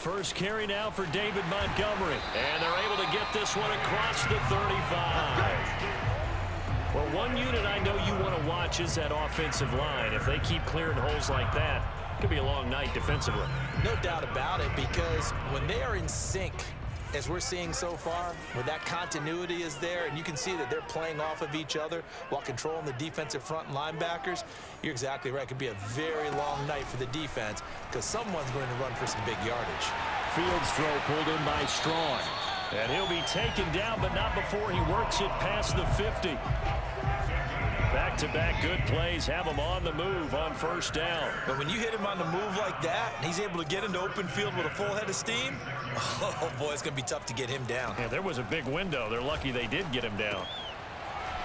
first carry now for David Montgomery. And they're able to get this one across the 35. Well, one unit I know you want to watch is that offensive line. If they keep clearing holes like that, it could be a long night defensively. No doubt about it, because when they are in sync, as we're seeing so far, when that continuity is there and you can see that they're playing off of each other while controlling the defensive front and linebackers, you're exactly right. It could be a very long night for the defense because someone's going to run for some big yardage. Fields throw pulled in by Strong. And he'll be taken down, but not before he works it past the 50. Back-to-back good plays have him on the move on first down. But when you hit him on the move like that, and he's able to get into open field with a full head of steam, oh, boy, it's going to be tough to get him down. Yeah, there was a big window. They're lucky they did get him down.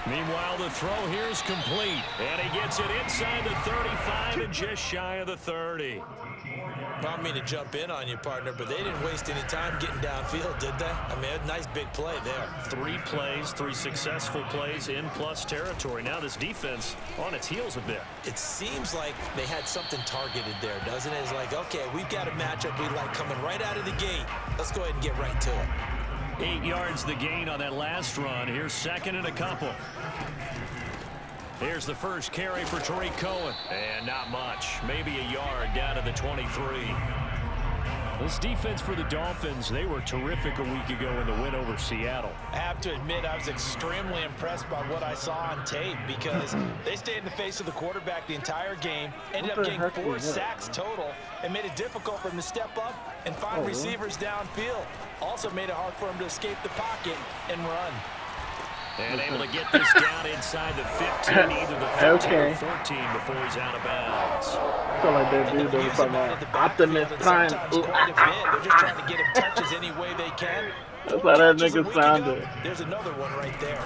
Meanwhile, the throw here is complete. And he gets it inside the 35 and just shy of the 30. I don't mean to jump in on you, partner, but they didn't waste any time getting downfield, did they? I mean, a nice big play there. 3 plays, 3 successful plays in plus territory. Now this defense on its heels a bit. It seems like they had something targeted there, doesn't it? It's like, okay, we've got a matchup we like coming right out of the gate. Let's go ahead and get right to it. 8 yards the gain on that last run. Here's second and a couple. Here's the first carry for Tariq Cohen. And not much. Maybe a yard down to the 23. This defense for the Dolphins, they were terrific a week ago in the win over Seattle. I have to admit, I was extremely impressed by what I saw on tape because they stayed in the face of the quarterback the entire game, ended up getting 4 sacks total, and made it difficult for him to step up and find receivers downfield. Also made it hard for him to escape the pocket and run. And able to get this down inside the 15, either the 13 or 14 before he's out of bounds. I feel like that dude that was talking about Optimus Prime. They're just trying to get him touches any way they can. That's how that nigga sounded. There's another one right there.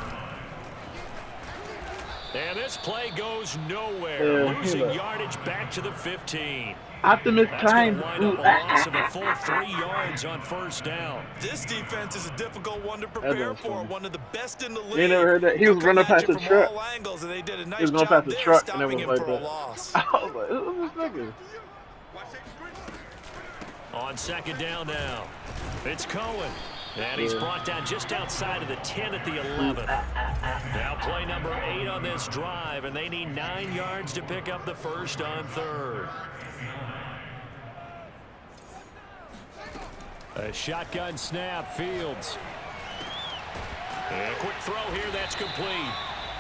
And this play goes nowhere. Yeah, losing yardage back to the 15. Optimus Prime. That's going to wind up a loss of a full 3 yards on first down. This defense is a difficult one to prepare for. One of the best in the league. You never heard that? He was running past the truck. Angles, and they did a nice he was going past the truck and it was like that. I was like, who's this nigga? On second down now, it's Cohen. And he's brought down just outside of the 10 at the 11. Now play number 8 on this drive, and they need 9 yards to pick up the first on third. A shotgun snap, Fields. And a quick throw here, that's complete.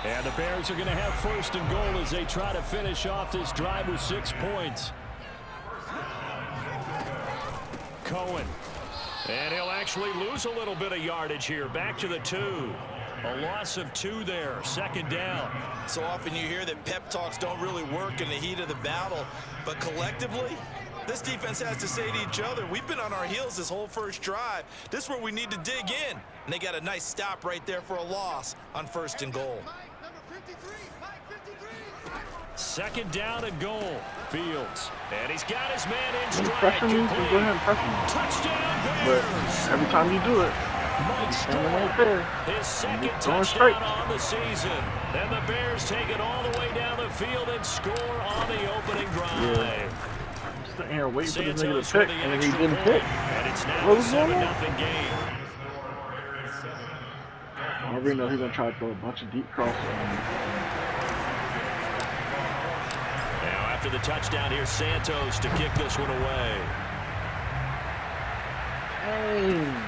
And the Bears are going to have first and goal as they try to finish off this drive with 6 points. Cohen. And he'll actually lose a little bit of yardage here. Back to the 2. A loss of 2 there. Second down. So often you hear that pep talks don't really work in the heat of the battle. But collectively, this defense has to say to each other, we've been on our heels this whole first drive. This is where we need to dig in. And they got a nice stop right there for a loss on first and goal. Second down and goal. Fields. And he's got his man in stride. Pressure me, go ahead and pressure me. Touchdown But Bears. every time you do it, Mike standing right there. His second Going touchdown straight. on the season. And the Bears take it all the way down the field and score on the opening drive. Yeah. I'm sitting here waiting for this nigga Santos to with pick, the and then he extra didn't point. pick. And it's now What a was going on? 7-0 game. I already know he's gonna try to throw a bunch of deep crosses on me. Now after the touchdown, here's Santos to kick this one away. Hey.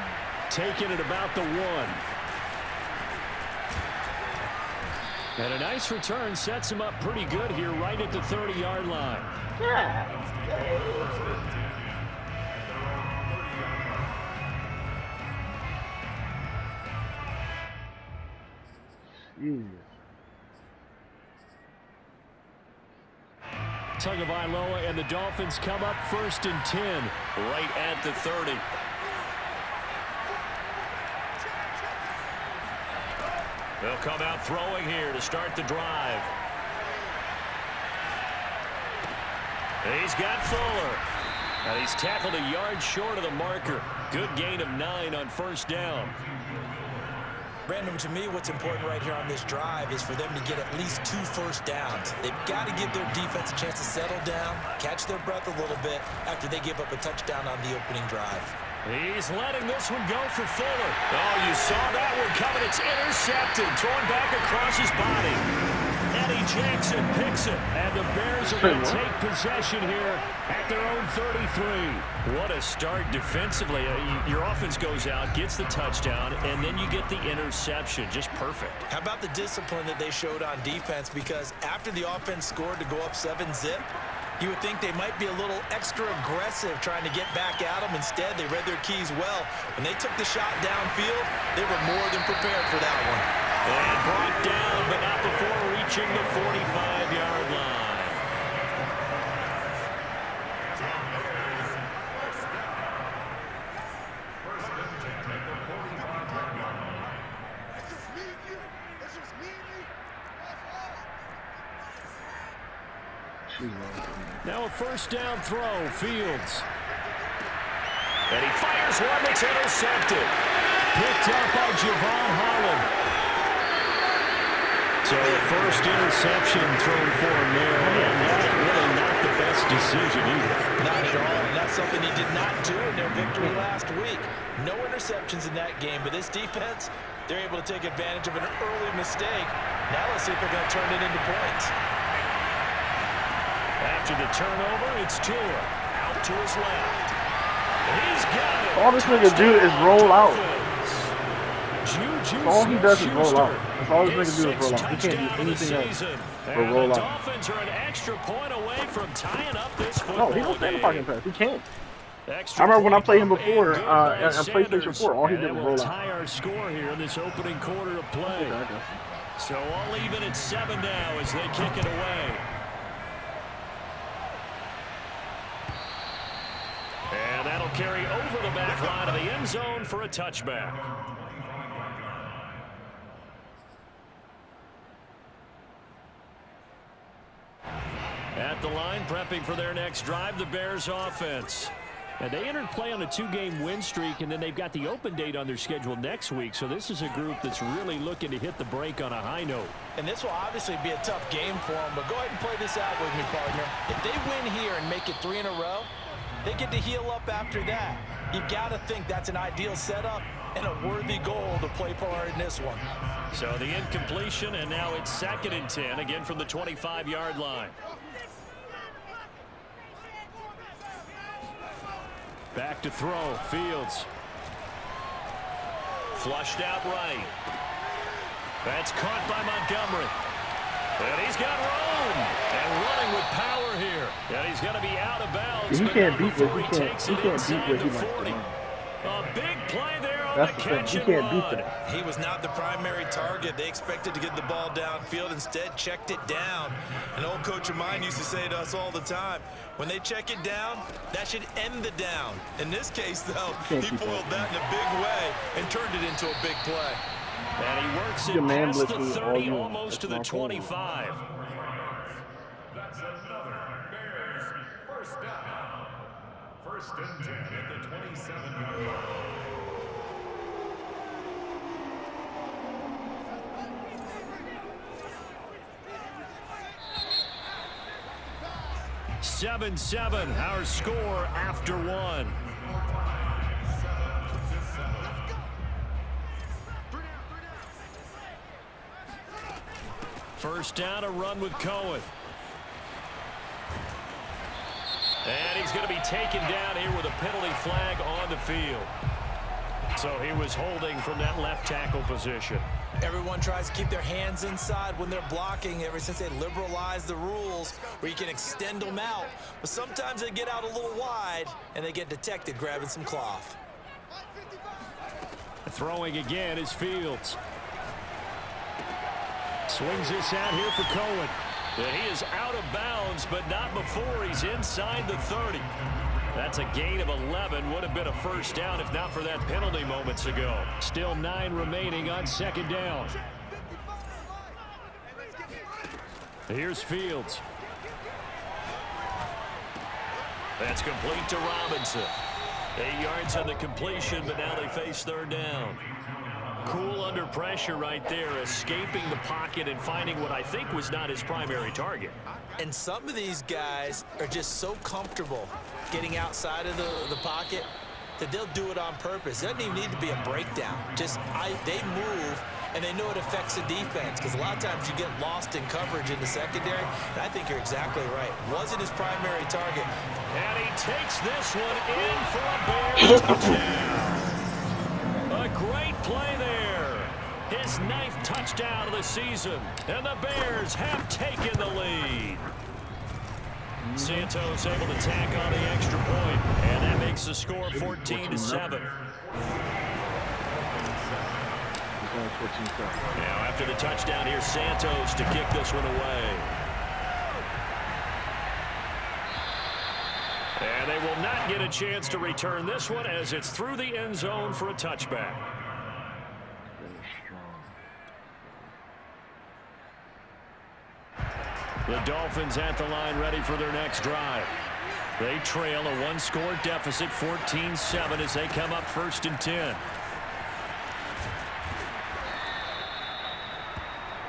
Taking it about the 1. And a nice return sets him up pretty good here right at the 30-yard line. Tagovailoa and the Dolphins come up first and 10 right at the 30. They'll come out throwing here to start the drive. He's got Fuller. And he's tackled a yard short of the marker. Good gain of 9 on first down. Brandon, to me, what's important right here on this drive is for them to get at least 2 first downs. They've got to give their defense a chance to settle down, catch their breath a little bit after they give up a touchdown on the opening drive. He's letting this one go for Fuller. Oh, you saw that one coming. It's intercepted, thrown back across his body. Eddie Jackson picks it, and the Bears are going to take possession here at their own 33. What a start defensively. Your offense goes out, gets the touchdown, and then you get the interception. Just perfect. How about the discipline that they showed on defense? Because after the offense scored to go up 7-zip, you would think they might be a little extra aggressive trying to get back at them. Instead, they read their keys well. When they took the shot downfield, they were more than prepared for that one. And brought down, but not before reaching the 45-yard line. Now a first down throw, Fields. And he fires one that's intercepted. Picked up by Javon Holland. So the first interception thrown for him there, and that really not the best decision either. Not at all, and that's something he did not do in their victory last week. No interceptions in that game, but this defense, they're able to take advantage of an early mistake. Now let's see if they're going to turn it into points. After the turnover, it's Tua out to his left. He's got it. All this nigga do is roll out. All he does is roll out. That's all this nigga do is roll out. He can't do anything else but roll out. The Dolphins are an extra point away from tying up this football No, he don't stand the pocket pass. He can't. Extra I remember when I played him before on PlayStation 4, all he did was roll out. Tie our score here in this opening quarter of play. So all even at 7 now as they kick it away. And that'll carry over the back line of the end zone for a touchback. At the line, prepping for their next drive, the Bears offense. And they entered play on a 2-game win streak, and then they've got the open date on their schedule next week. So this is a group that's really looking to hit the break on a high note. And this will obviously be a tough game for them, but go ahead and play this out with me, partner. If they win here and make it 3 in a row, they get to heal up after that. You've got to think that's an ideal setup and a worthy goal to play for in this one. So the incompletion, and now it's 2nd and 10, again from the 25-yard line. Back to throw, Fields. Flushed out right. That's caught by Montgomery. And he's got room. And running with power here. And he's going to be out of bounds. He can't beat this. He takes it inside the 40. A big play there on the catch and run. He was not the primary target. They expected to get the ball downfield. Instead, checked it down. An old coach of mine used to say to us all the time, when they check it down, that should end the down. In this case, though, he foiled that in a big way and turned it into a big play. And he works it past the 30, almost to the 25. That's another Bears first down. 1st and 10 at the 27-yard line. Seven, our score after 1. First down, a run with Cohen. And he's going to be taken down here with a penalty flag on the field. So he was holding from that left tackle position. Everyone tries to keep their hands inside when they're blocking ever since they liberalized the rules where you can extend them out. But sometimes they get out a little wide and they get detected grabbing some cloth. Throwing again is Fields. Swings this out here for Cohen. And he is out of bounds, but not before he's inside the 30. That's a gain of 11. Would have been a first down if not for that penalty moments ago. Still 9 remaining on 2nd down. Here's Fields. That's complete to Robinson. 8 yards on the completion, but now they face 3rd down. Cool under pressure right there, escaping the pocket and finding what I think was not his primary target. And some of these guys are just so comfortable getting outside of the pocket that they'll do it on purpose. It doesn't even need to be a breakdown. They move, and they know it affects the defense, because a lot of times you get lost in coverage in the secondary, and I think you're exactly right. Wasn't his primary target. And he takes this one in for a Bears touchdown. A great play there. His 9th touchdown of the season, and the Bears have taken the lead. Santos able to tack on the extra point, and that makes the score 14-7. Now after the touchdown, here's Santos to kick this one away. And they will not get a chance to return this one as it's through the end zone for a touchback. The Dolphins at the line ready for their next drive. They trail a one-score deficit, 14-7, as they come up 1st and 10.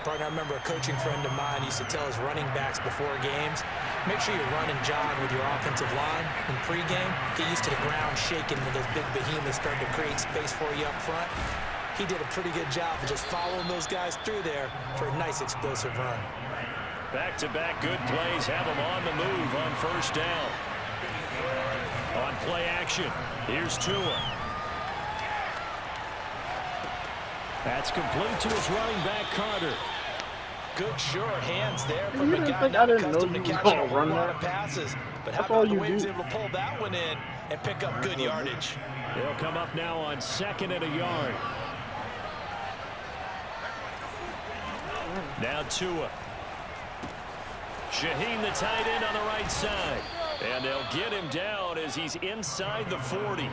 Partner, I remember a coaching friend of mine used to tell his running backs before games, make sure you run and jog with your offensive line in pregame. Get used to the ground shaking when those big behemoths start to create space for you up front. He did a pretty good job of just following those guys through there for a nice explosive run. Back-to-back good plays have them on the move on 1st down. On play action, here's Tua. That's complete to his running back, Carter. Good, sure hands there from a guy not accustomed to catching a whole lot of passes. But how about the way he was able to pull that one in and pick up good yardage? They'll come up now on 2nd and a yard. Now Tua. Shaheen, the tight end, on the right side. And they'll get him down as he's inside the 40.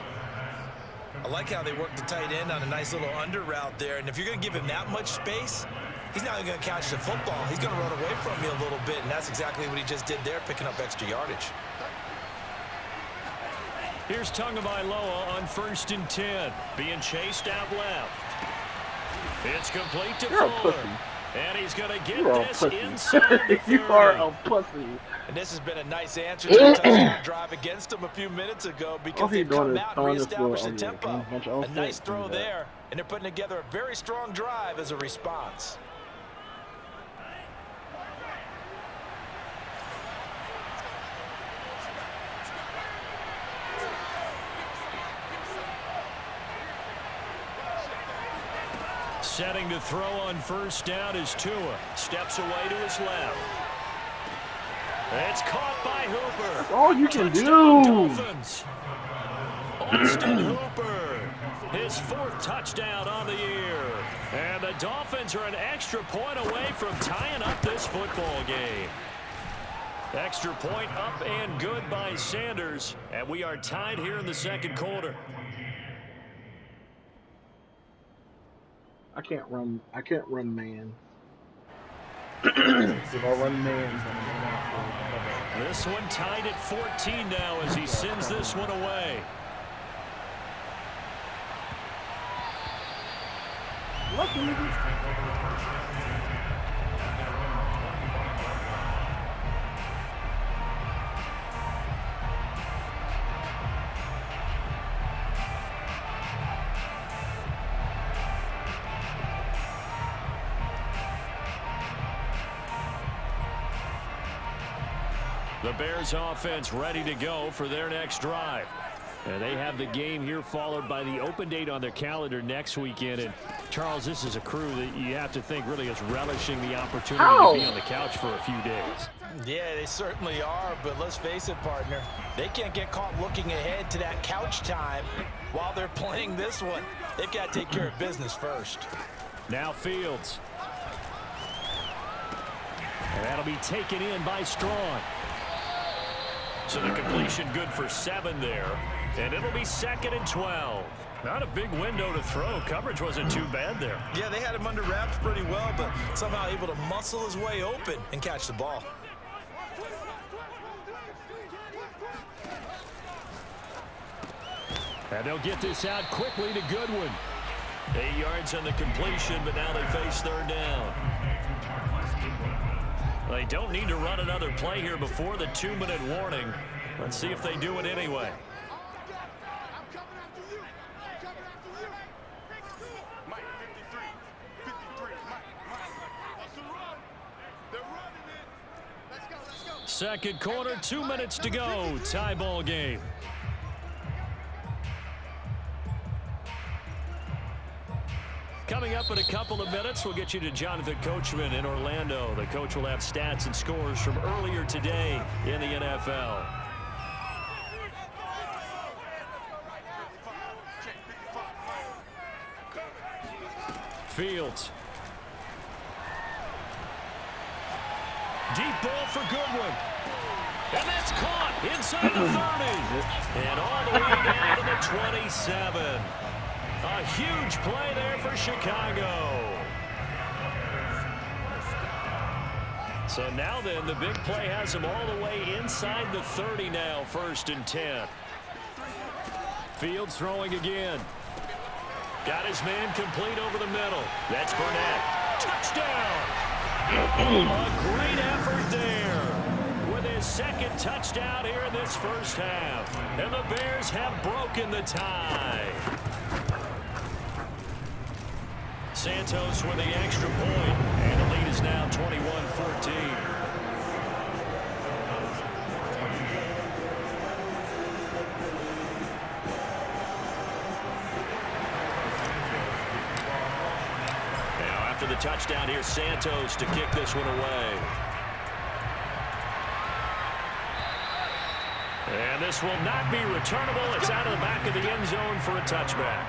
I like how they work the tight end on a nice little under route there. And if you're going to give him that much space, he's not going to catch the football. He's going to run away from you a little bit, and that's exactly what he just did there, picking up extra yardage. Here's Tagovailoa on 1st and 10, being chased out left. It's complete to Fuller. And he's going to get this inside the 30. You are a pussy. And this has been a nice answer to the touchdown drive against him a few minutes ago, because they've come out and reestablished the tempo. A nice throw there, and they're putting together a very strong drive as a response. Setting to throw on 1st down is Tua. Steps away to his left. It's caught by Hooper. That's all you can do. Dolphins. Austin Hooper. His 4th touchdown on the year. And the Dolphins are an extra point away from tying up this football game. Extra point up and good by Sanders. And we are tied here in the 2nd quarter. I can't run man. If I run man, this one tied at 14 now as he sends this one away. The Bears offense ready to go for their next drive. And they have the game here followed by the open date on their calendar next weekend. And Charles, this is a crew that you have to think really is relishing the opportunity to be on the couch for a few days. Yeah, they certainly are, but let's face it, partner. They can't get caught looking ahead to that couch time while they're playing this one. They've got to take care of business first. Now Fields. And that'll be taken in by Strong. So the completion good for 7 there. And it'll be 2nd and 12. Not a big window to throw. Coverage wasn't too bad there. Yeah, they had him under wraps pretty well, but somehow able to muscle his way open and catch the ball. And they'll get this out quickly to Goodwin. 8 yards on the completion, but now they face third down. They don't need to run another play here before the 2-minute warning. Let's see if they do it anyway. Second quarter, 2 minutes to go. Tie ball game. Coming up in a couple of minutes, we'll get you to Jonathan Coachman in Orlando. The coach will have stats and scores from earlier today in the NFL. Fields. Deep ball for Goodwin. And that's caught inside the 30. And all the way down to the 27. A huge play there for Chicago. So now then, the big play has them all the way inside the 30 now, 1st and 10. Fields throwing again. Got his man complete over the middle. That's Burnett. Touchdown! A great effort there with his second touchdown here in this first half. And the Bears have broken the tie. Santos with the extra point, and the lead is now 21-14. Now after the touchdown, here's Santos to kick this one away. And this will not be returnable. It's out of the back of the end zone for a touchback.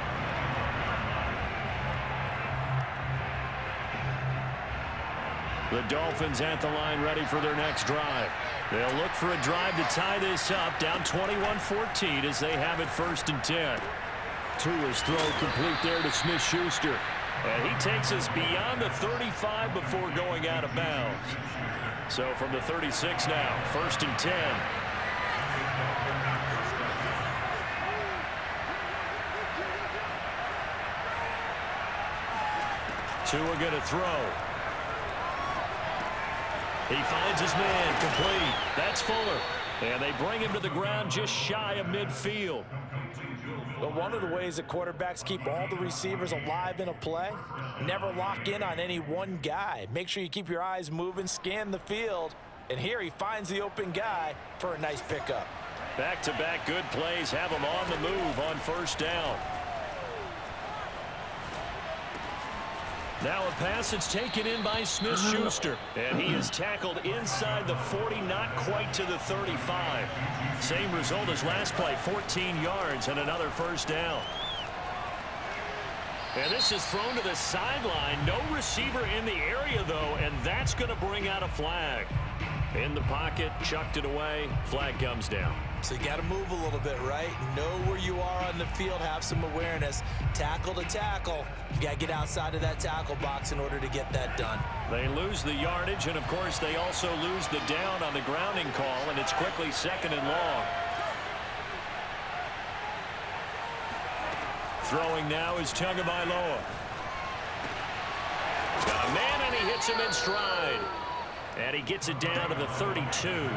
The Dolphins at the line ready for their next drive. They'll look for a drive to tie this up, down 21-14 as they have it 1st and 10. Tua's throw complete there to Smith-Schuster. And he takes us beyond the 35 before going out of bounds. So from the 36 now, 1st and 10. Tua going to throw. He finds his man complete. That's Fuller. And they bring him to the ground just shy of midfield. But one of the ways that quarterbacks keep all the receivers alive in a play, never lock in on any one guy. Make sure you keep your eyes moving, scan the field. And here he finds the open guy for a nice pickup. Back-to-back good plays have him on the move on 1st down. Now a pass that's taken in by Smith-Schuster. And he is tackled inside the 40, not quite to the 35. Same result as last play, 14 yards and another 1st down. And this is thrown to the sideline. No receiver in the area, though, and that's going to bring out a flag. In the pocket, chucked it away, flag comes down. So you got to move a little bit, right? Know where you are on the field, have some awareness. Tackle to tackle. You got to get outside of that tackle box in order to get that done. They lose the yardage, and of course they also lose the down on the grounding call, and it's quickly 2nd and long. Throwing now is Tagovailoa. Got a man, and he hits him in stride. And he gets it down to the 32.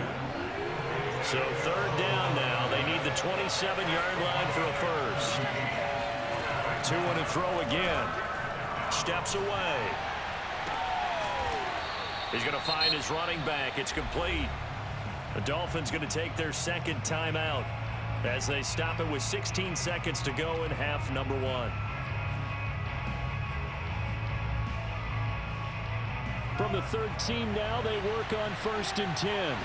So 3rd down now. They need the 27-yard line for a first. Tua to throw again. Steps away. He's going to find his running back. It's complete. The Dolphins going to take their 2nd timeout as they stop it with 16 seconds to go in half number 1. From the 13 now, they work on 1st and 10.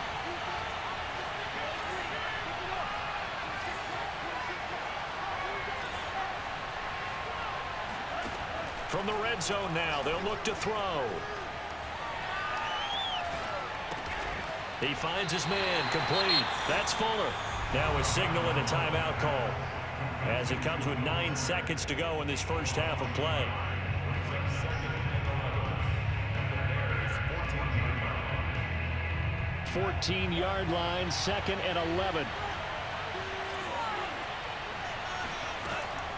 From the red zone now, they'll look to throw. He finds his man complete. That's Fuller. Now a signal and a timeout call as it comes with 9 seconds to go in this first half of play. Fourteen-yard line, 2nd and 11.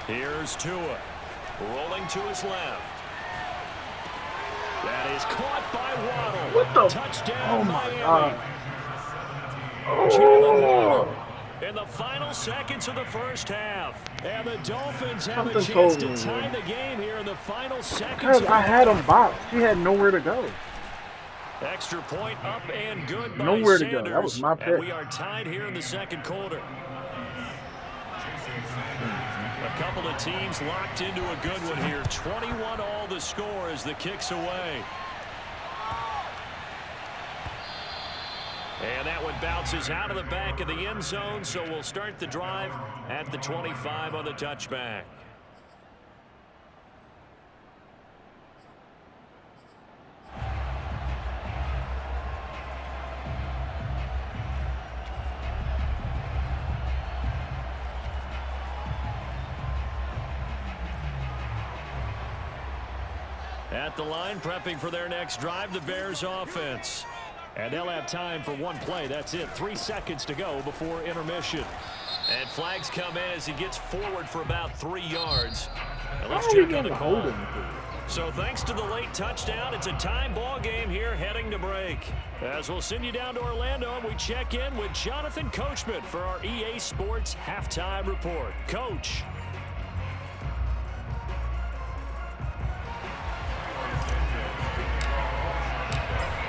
Here's Tua. Rolling to his left. That is caught by Waddle. What the? Touchdown, Oh my Miami. God. Jalen Waddle Oh. in the final seconds of the first half. And the Dolphins have Something a chance told to me, tie man. the game here in the final seconds. Because of I the had him half. boxed. He had nowhere to go. Extra point up and good by Nowhere to Sanders. go. That was my pick. And we are tied here in the second quarter. A couple of teams locked into a good one here. 21 all the score as the kick's away. And that one bounces out of the back of the end zone, so we'll start the drive at the 25 on the touchback. At the line, prepping for their next drive, the Bears offense. And they'll have time for one play. That's it. 3 seconds to go before intermission. And flags come in as he gets forward for about 3 yards. And let's check on the call. So thanks to the late touchdown, it's a time ball game here heading to break. As we'll send you down to Orlando, and we check in with Jonathan Coachman for our EA Sports Halftime Report. Coach.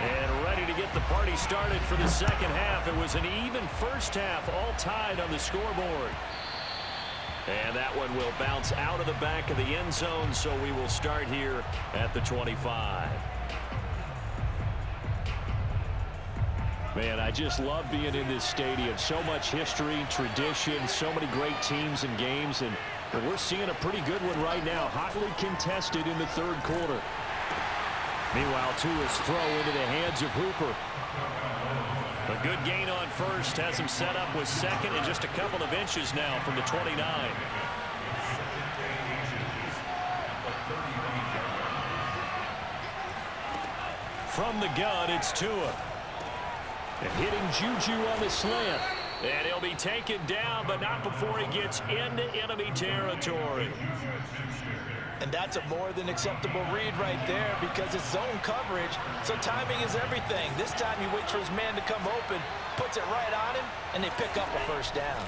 And ready to get the party started for the second half. It was an even first half, all tied on the scoreboard. And that one will bounce out of the back of the end zone, so we will start here at the 25. Man, I just love being in this stadium. So much history, tradition, so many great teams and games, and we're seeing a pretty good one right now, hotly contested in the third quarter. Meanwhile, Tua's throw into the hands of Hooper. A good gain on first has him set up with second and just a couple of inches now from the 29. From the gun, it's Tua. And hitting Juju on the slant. And he'll be taken down, but not before he gets into enemy territory. And that's a more than acceptable read right there because it's zone coverage, so timing is everything. This time he waits for his man to come open, puts it right on him, and they pick up a first down.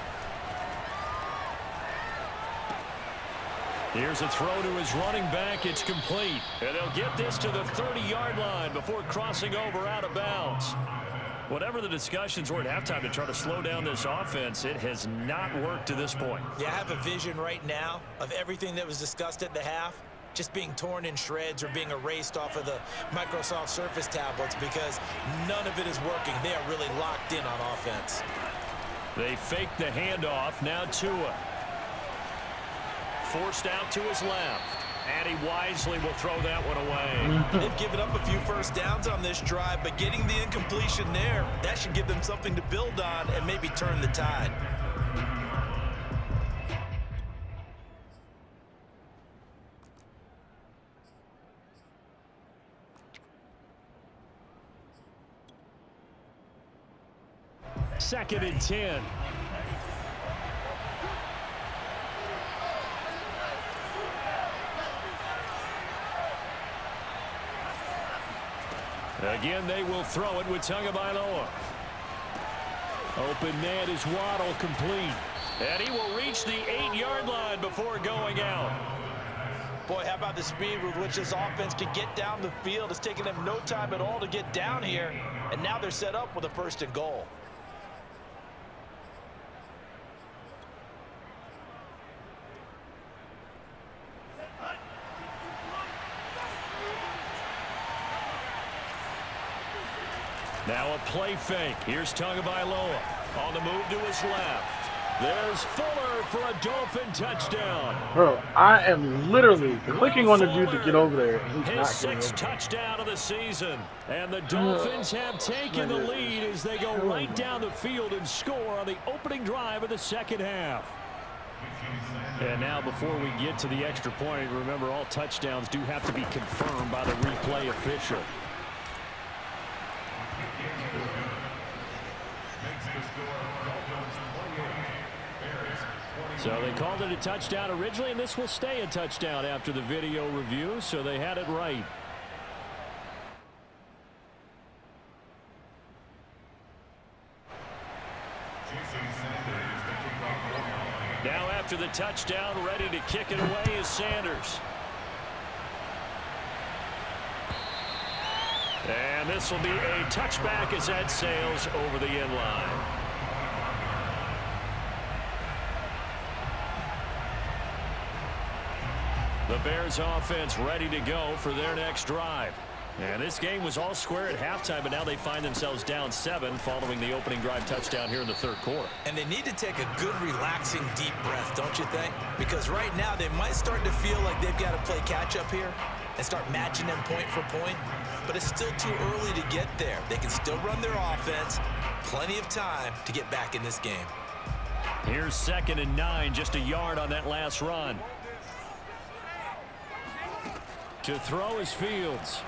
Here's a throw to his running back. It's complete. And they'll get this to the 30-yard line before crossing over out of bounds. Whatever the discussions were at halftime to try to slow down this offense, it has not worked to this point. Yeah, I have a vision right now of everything that was discussed at the half just being torn in shreds or being erased off of the Microsoft Surface tablets because none of it is working. They are really locked in on offense. They fake the handoff. Now Tua. Forced out to his left. And he wisely will throw that one away. They've given up a few first downs on this drive, but getting the incompletion there, that should give them something to build on and maybe turn the tide. Second and 10. Again, they will throw it with Tagovailoa. Open man is Waddle, complete. And he will reach the 8-yard line before going out. Boy, how about the speed with which this offense can get down the field? It's taken them no time at all to get down here, and now they're set up with a first and goal. Now a play fake. Here's Tagovailoa on the move to his left. There's Fuller for a Dolphin touchdown. Bro, I am literally clicking on the dude to get over there, and he's his not sixth getting touchdown of the season. And the Dolphins have taken the lead as they go right down the field and score on the opening drive of the second half. And now before we get to the extra point, remember all touchdowns do have to be confirmed by the replay official. So they called it a touchdown originally, and this will stay a touchdown after the video review, so they had it right. Now after the touchdown, ready to kick it away is Sanders. And this will be a touchback as that sails over the end line. The Bears offense ready to go for their next drive. And this game was all square at halftime, but now they find themselves down 7 following the opening drive touchdown here in the third quarter. And they need to take a good, relaxing, deep breath, don't you think? Because right now they might start to feel like they've got to play catch-up here and start matching them point for point. But it's still too early to get there. They can still run their offense. Plenty of time to get back in this game. Here's 2nd and 9, just a yard on that last run. To throw is Fields.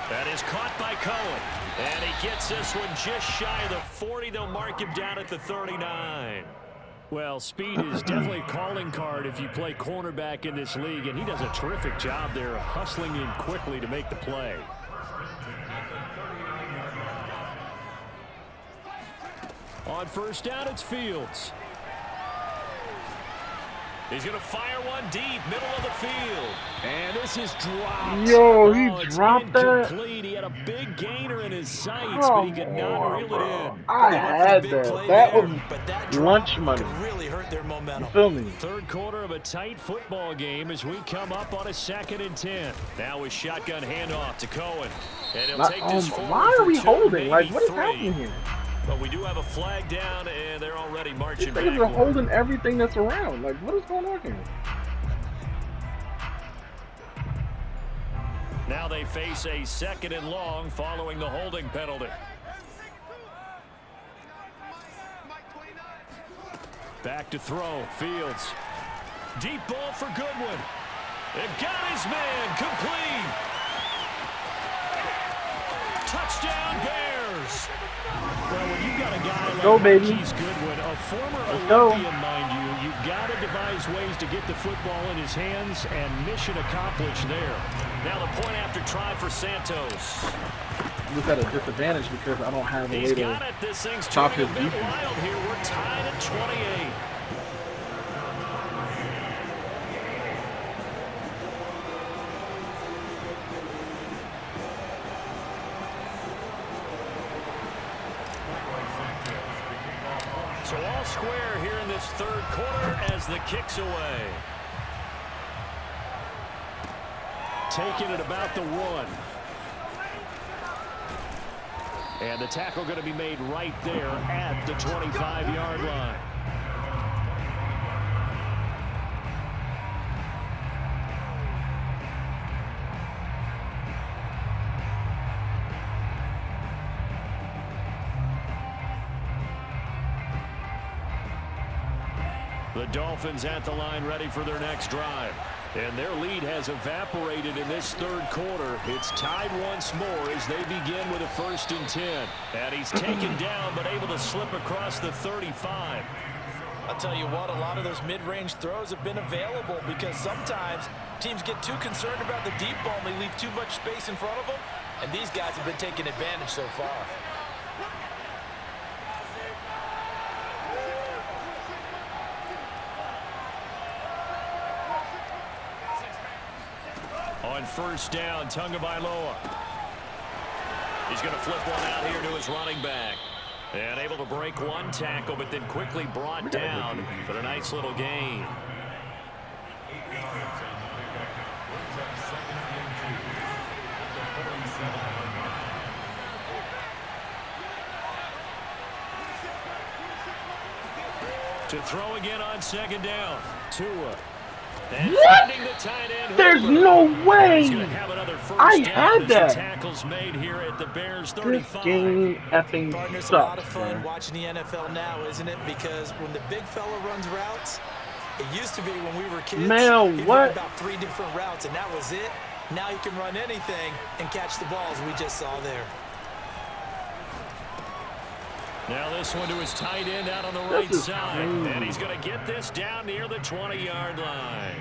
That is caught by Cohen. And he gets this one just shy of the 40. They'll mark him down at the 39. Well, speed is definitely a calling card if you play cornerback in this league, and he does a terrific job there hustling in quickly to make the play. On first down, it's Fields. He's going to fire one deep, middle of the field. And this is dropped. Yo, he dropped that? He had a big gainer in his sights, but he could not reel it in. I had that. That was lunch money. Really hurt their momentum. You feel me? Third quarter of a tight football game as we come up on a 2nd and 10. Now a shotgun handoff to Cohen. And he'll take this forward. Why are we for 2, holding? Like, what is 3. happening here? But we do have a flag down, and they're already marching back. They're holding everything that's around. Like, what is going on here? Now they face a 2nd and long following the holding penalty. Back to throw. Fields. Deep ball for Goodwin. It got his man. Complete. Touchdown Bears. Well, when you've got a guy like Marquise Goodwin, a former Olympian, mind you, you've got to devise ways to get the football in his hands, and mission accomplished there. Now the point after try for Santos. He's at a disadvantage because I don't have a way to stop his defense. Here we're tied at 28. So all square here in this third quarter as the kick's away. Taking it about the 1. And the tackle going to be made right there at the 25-yard line. The Dolphins at the line ready for their next drive. And their lead has evaporated in this third quarter. It's tied once more as they begin with a 1st and 10. And he's taken down but able to slip across the 35. I'll tell you what, a lot of those mid-range throws have been available because sometimes teams get too concerned about the deep ball and they leave too much space in front of them. And these guys have been taking advantage so far. On first down, Tagovailoa. He's going to flip one out here to his running back. And able to break one tackle, but then quickly brought down for a nice little gain. To throw again on 2nd down. Tua. What? There's no way. I had that. Tackles made here at the Bears 35. This game effing Partner, it's sucks, a lot of fun man. watching the NFL now, isn't it? Because when the big fella runs routes, it used to be when we were kids. Man, he'd what? run about 3 different routes, and that was it. Now he can run anything and catch the balls we just saw there. Now this one to his tight end out on the right side. And he's going to get this down near the 20-yard line.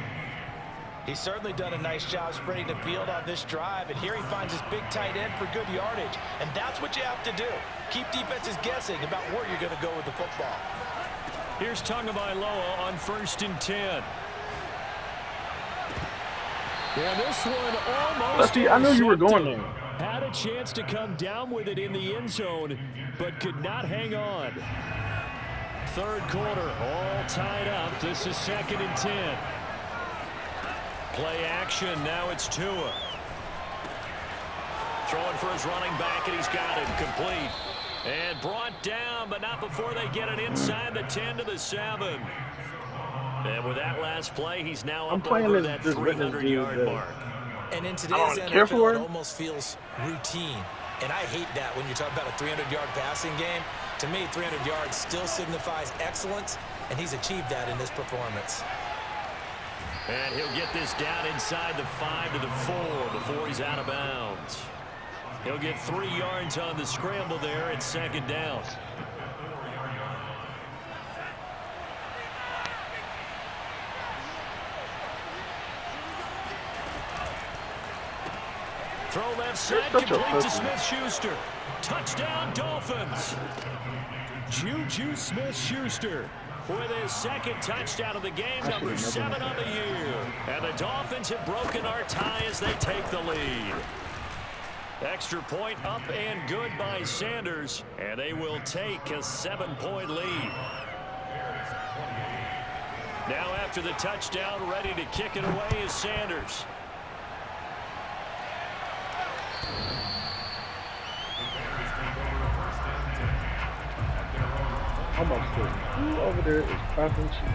He's certainly done a nice job spreading the field on this drive, and here he finds his big tight end for good yardage. And that's what you have to do. Keep defenses guessing about where you're going to go with the football. Here's Tagovailoa on 1st and 10. And this one almost. I knew you were going there. Had a chance to come down with it in the end zone, but could not hang on. 3rd quarter, all tied up. This is 2nd and 10. Play action, now it's Tua. Throwing for his running back, and he's got it complete. And brought down, but not before they get it inside the 10 to the 7. And with that last play, he's now up over that 300-yard mark. And in today's NFL, it almost feels routine. And I hate that when you talk about a 300-yard passing game. To me, 300 yards still signifies excellence, and he's achieved that in this performance. And he'll get this down inside the 5 to the 4 before he's out of bounds. He'll get 3 yards on the scramble there at 2nd down. Throw left side, complete to Smith-Schuster. Touchdown, Dolphins. Juju Smith-Schuster with his 2nd touchdown of the game, number 7 on the year. And the Dolphins have broken our tie as they take the lead. Extra point up and good by Sanders, and they will take a 7-point lead. Now after the touchdown, ready to kick it away is Sanders. I'm about to say, who over there is popping shit?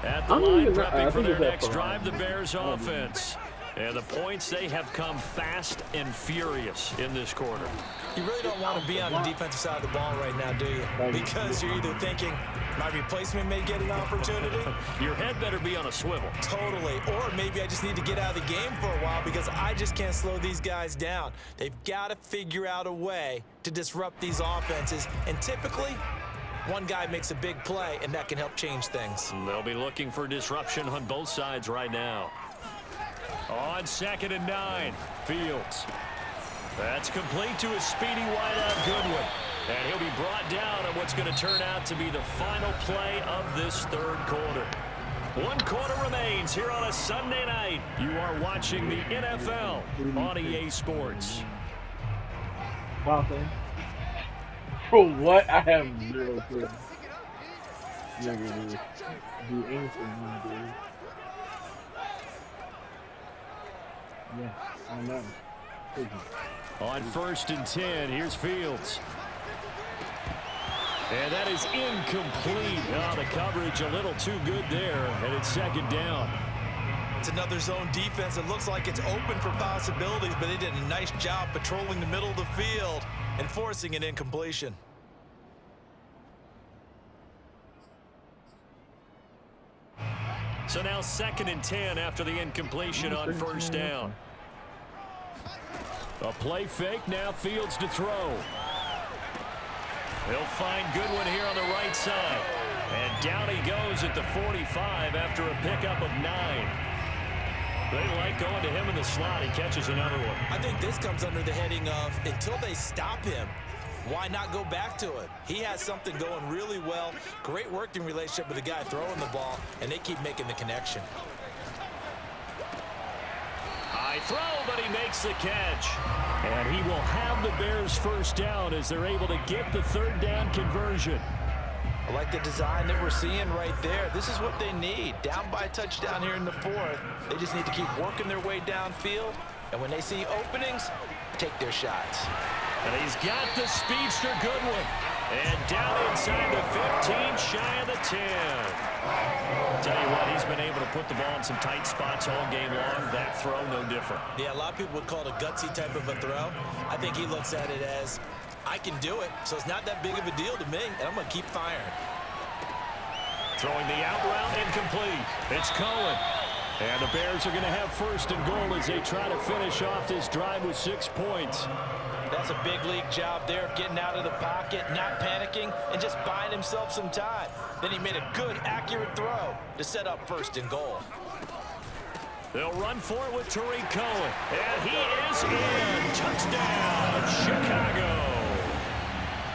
At the line, prepping for their next drive, the Bears offense. And the points, they have come fast and furious in this quarter. You really don't want to be on the defensive side of the ball right now, do you? Because you're either thinking, my replacement may get an opportunity. Your head better be on a swivel. Totally. Or maybe I just need to get out of the game for a while because I just can't slow these guys down. They've got to figure out a way to disrupt these offenses. And typically, one guy makes a big play, and that can help change things. They'll be looking for disruption on both sides right now. On 2nd and 9, Fields. That's complete to a speedy wideout Goodwin. And he'll be brought down on what's going to turn out to be the final play of this 3rd quarter. 1 quarter remains here on a Sunday night. You are watching the NFL on EA Sports. Nothing. For what? I have zero clue. Nigga, do anything, dude. Yeah, I know. On 1st and 10, here's Fields. And that is incomplete. Oh, the coverage a little too good there, and it's 2nd down. It's another zone defense. It looks like it's open for possibilities, but they did a nice job patrolling the middle of the field and forcing an incompletion. So now 2nd and 10 after the incompletion on 1st down. A play fake, now Fields to throw. He'll find Goodwin here on the right side. And down he goes at the 45 after a pickup of 9. They like going to him in the slot. He catches another one. I think this comes under the heading of until they stop him, why not go back to it? He has something going really well. Great working relationship with the guy throwing the ball, and they keep making the connection. High throw, but he makes the catch. And he will have the Bears 1st down as they're able to get the 3rd down conversion. I like the design that we're seeing right there. This is what they need. Down by a touchdown here in the 4th. They just need to keep working their way downfield. And when they see openings, take their shots. And he's got the speedster Goodwin. And down inside the 15, shy of the 10. Tell you what, he's been able to put the ball in some tight spots all game long. That throw, no different. Yeah, a lot of people would call it a gutsy type of a throw. I think he looks at it as, I can do it, so it's not that big of a deal to me, and I'm going to keep firing. Throwing the out route incomplete. It's Cohen. And the Bears are going to have 1st and goal as they try to finish off this drive with 6 points. That's a big league job there of getting out of the pocket, not panicking, and just buying himself some time. Then he made a good, accurate throw to set up 1st and goal. They'll run for it with Tariq Cohen. And he is in. Touchdown, Chicago.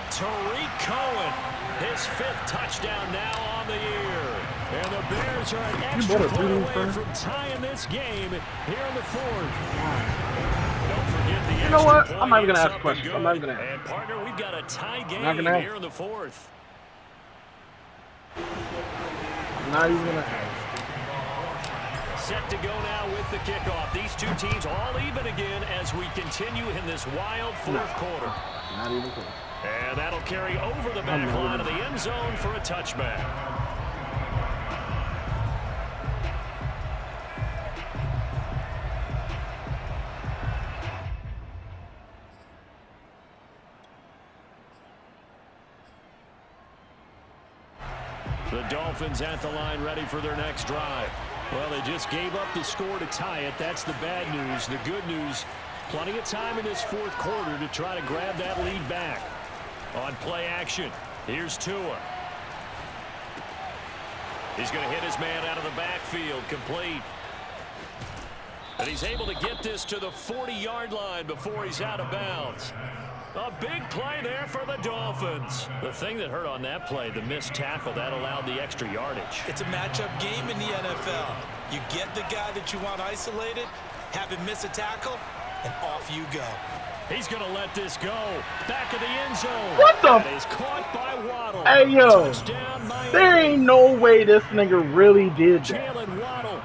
Tariq Cohen, his 5th touchdown now on the year. And the Bears are an extra point away from tying this game here in the 4th. Don't forget the You know what? extra I'm not even point going to is ask up questions. and I'm not good. even going to ask. And, partner, we've got a tie game here in the 4th. I'm not even going to ask. Set to go now with the kickoff. These two teams all even again as we continue in this wild 4th quarter. Not even close. And that'll carry over the back line of the end zone for a touchback. The Dolphins at the line ready for their next drive. Well, they just gave up the score to tie it. That's the bad news. The good news, plenty of time in this 4th quarter to try to grab that lead back. On play action, here's Tua. He's going to hit his man out of the backfield, complete. And he's able to get this to the 40-yard line before he's out of bounds. A big play there for the Dolphins. The thing that hurt on that play, the missed tackle, that allowed the extra yardage. It's a matchup game in the NFL. You get the guy that you want isolated, have him miss a tackle, and off you go. He's going to let this go. Back of the end zone. What the? That is caught by Waddle. Hey, yo. Touchdown, Miami. There ain't no way this nigga really did that. Jalen Waddle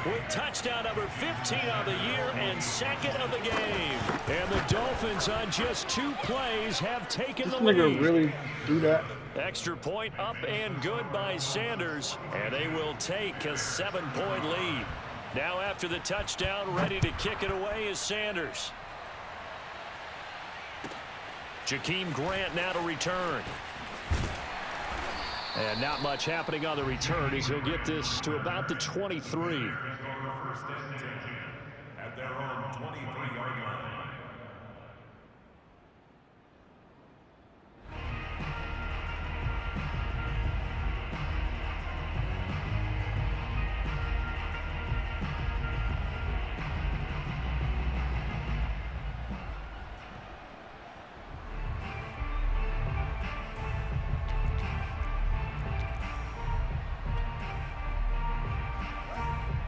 with touchdown number 15 of the year and 2nd of the game. And the Dolphins on just 2 plays have taken This the lead. nigga really do that? Extra point up and good by Sanders. And they will take a 7-point lead. Now after the touchdown, ready to kick it away is Sanders. Jakeem Grant now to return. And not much happening on the return as he'll get this to about the 23. 1st and 10 at their own 23-yard line.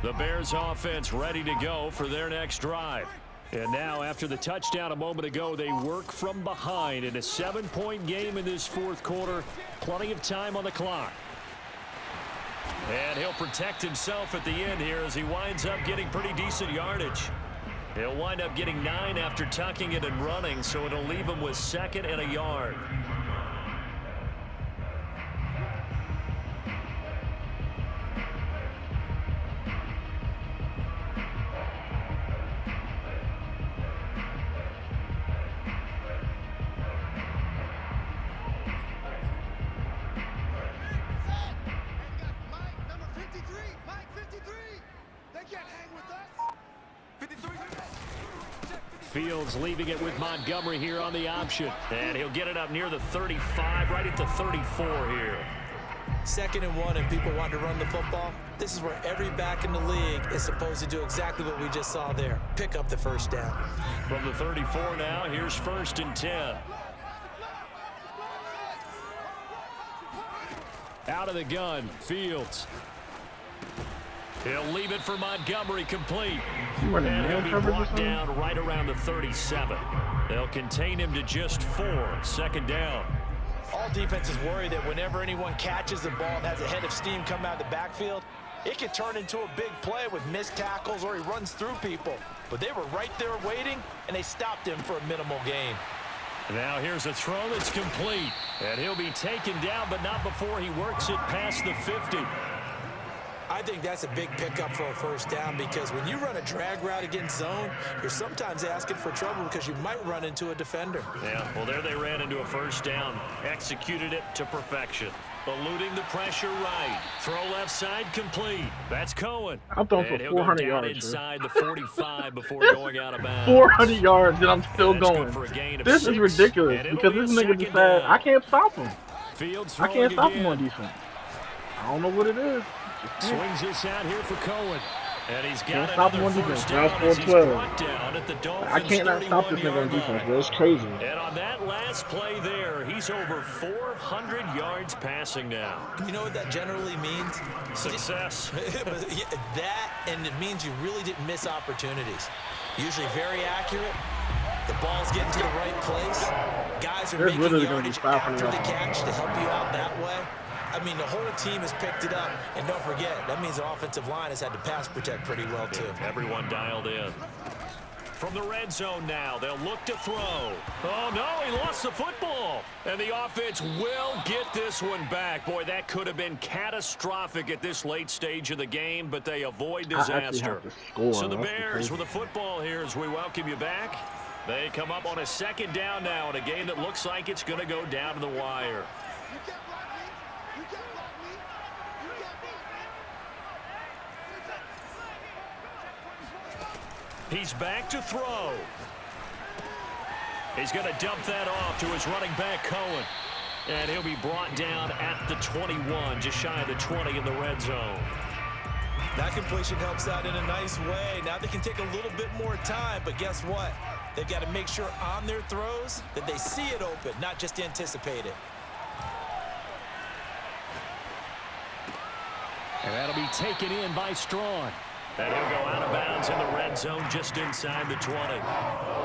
The Bears offense ready to go for their next drive. And now after the touchdown a moment ago, they work from behind in a 7-point game in this 4th quarter. Plenty of time on the clock. And he'll protect himself at the end here as he winds up getting pretty decent yardage. He'll wind up getting 9 after tucking it and running, so it'll leave him with 2nd and a yard. Fields leaving it with Montgomery here on the option. And he'll get it up near the 35, right at the 34 here. 2nd and 1 and people want to run the football. This is where every back in the league is supposed to do exactly what we just saw there. Pick up the 1st down. From the 34 now, here's 1st and 10. Out of the gun, Fields. He'll leave it for Montgomery, complete. And he'll be brought down right around the 37. They'll contain him to just 4. 2nd down. All defenses worry that whenever anyone catches the ball and has a head of steam come out of the backfield, it can turn into a big play with missed tackles or he runs through people. But they were right there waiting, and they stopped him for a minimal gain. Now here's a throw that's complete. And he'll be taken down, but not before he works it past the 50. I I think that's a big pickup for a first down because when you run a drag route against zone, you're sometimes asking for trouble because you might run into a defender. Yeah, well, there they ran into a first down. Executed it to perfection. Eluding the pressure right. Throw left side complete. That's Cohen. I'm throwing and for he'll 400 go down yards. inside the 45 before going out of bounds. 400 yards, and I'm still going. For a gain of This 6, is ridiculous because this nigga decided I can't stop him. Fields I can't stop again. him on defense. I don't know what it is. Swings this out here for Cohen. And he's got stop him on defense. Now it's 4-12. I cannot stop this nigga on defense, bro. It's crazy. And on that last play there, he's over 400 yards passing now. You know what that generally means? Success. That, and it means you really didn't miss opportunities. Usually very accurate. The ball's getting to the right place. Guys are making yardage after the catch to help you out that way. I mean, the whole team has picked it up. And don't forget, that means the offensive line has had to pass protect pretty well, too. Everyone dialed in. From the red zone now, they'll look to throw. Oh, no, he lost the football. And the offense will get this one back. Boy, that could have been catastrophic at this late stage of the game, but they avoid disaster. So the Bears with the football here as we welcome you back. They come up on a second down now in a game that looks like it's going to go down to the wire. He's back to throw. He's going to dump that off to his running back, Cohen. And he'll be brought down at the 21, just shy of the 20 in the red zone. That completion helps out in a nice way. Now they can take a little bit more time, but guess what? They've got to make sure on their throws that they see it open, not just anticipate it. And that'll be taken in by Strawn. And he'll go out of bounds in the red zone just inside the 20.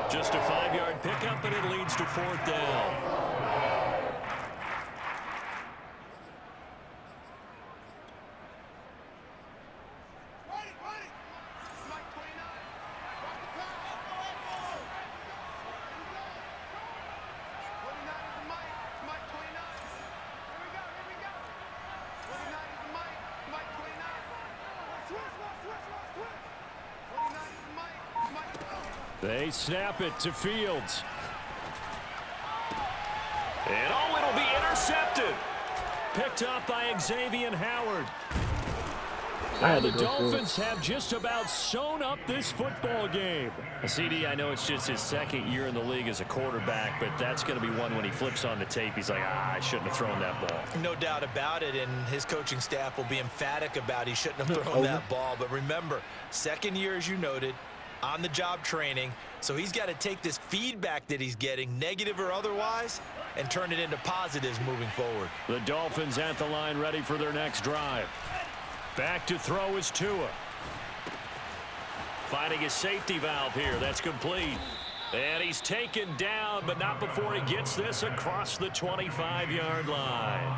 Just a 5-yard pickup, and it leads to fourth down. They snap it to Fields. And oh, it'll be intercepted. Picked up by Xavier Howard. And the Dolphins have just about sewn up this football game. CD, I know it's just his second year in the league as a quarterback, but that's going to be one when he flips on the tape. He's like, I shouldn't have thrown that ball. No doubt about it, and his coaching staff will be emphatic about he shouldn't have thrown that ball. But remember, second year, as you noted, on-the-job training, so he's got to take this feedback that he's getting, negative or otherwise, and turn it into positives moving forward. The Dolphins at the line ready for their next drive. Back to throw is Tua. Finding his safety valve here. That's complete. And he's taken down, but not before he gets this across the 25-yard line.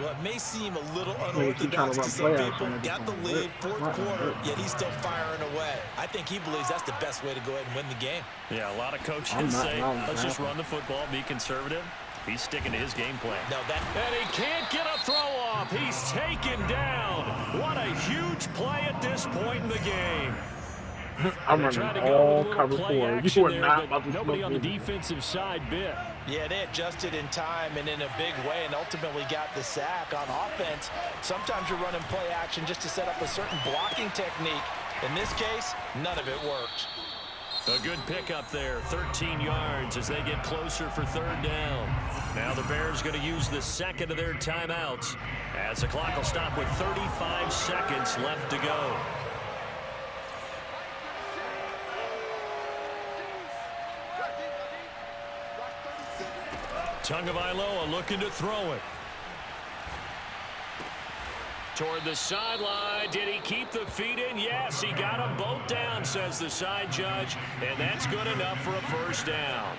Well, it may seem a little unorthodox to some people. Got the lead, fourth quarter, yet he's still firing away. I think he believes that's the best way to go ahead and win the game. Yeah, a lot of coaches say, let's just run the football, be conservative. He's sticking to his game plan. And he can't get a throw off. He's taken down. What a huge play at this point in the game. I'm running all cover 4. You are not about to nobody on the defensive side bit. Yeah, they adjusted in time and in a big way and ultimately got the sack on offense. Sometimes you're running play action just to set up a certain blocking technique. In this case, none of it worked. A good pickup there, 13 yards as they get closer for third down. Now the Bears going to use the second of their timeouts as the clock will stop with 35 seconds left to go. Tagovailoa looking to throw it. Toward the sideline. Did he keep the feet in? Yes, he got them both down, says the side judge. And that's good enough for a first down.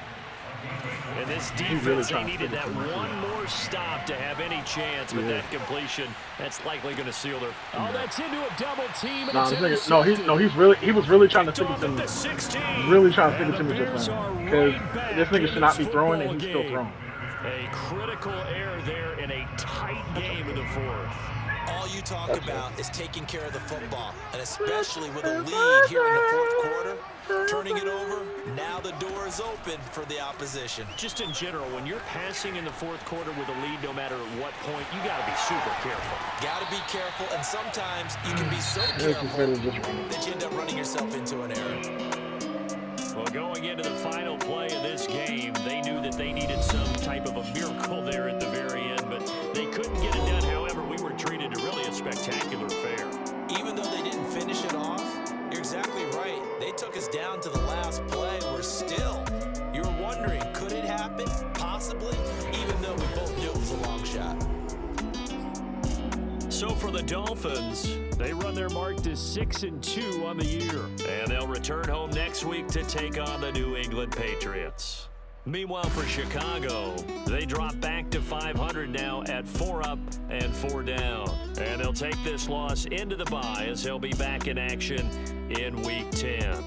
And this defense, they needed that one more stop to have any chance. But that completion, that's likely going to seal their... Oh, that's into a double team. And he was really trying to stick it to me. Really trying to stick it to me just now. Because this nigga should not be throwing and he's still throwing. A critical error there in a tight game in the fourth. All you talk about is taking care of the football, and especially with a lead here in the fourth quarter, turning it over, now the door is open for the opposition. Just in general, when you're passing in the fourth quarter with a lead, no matter at what point, you got to be super careful. Got to be careful, and sometimes you can be so careful that you end up running yourself into an error. Well, going into the final play of this game, they knew that they needed some type of a miracle there at the very end, but they couldn't get it done. However, we were treated to really a spectacular affair. Even though they didn't finish it off, you're exactly right. They took us down to the last play. You were wondering, could it happen? Possibly, even though we both knew it was a long shot. So for the Dolphins, they run their mark to 6-2 on the year. And they'll return home next week to take on the New England Patriots. Meanwhile, for Chicago, they drop back to 500 now at 4 up and 4 down. And they'll take this loss into the bye as they'll be back in action in Week 10.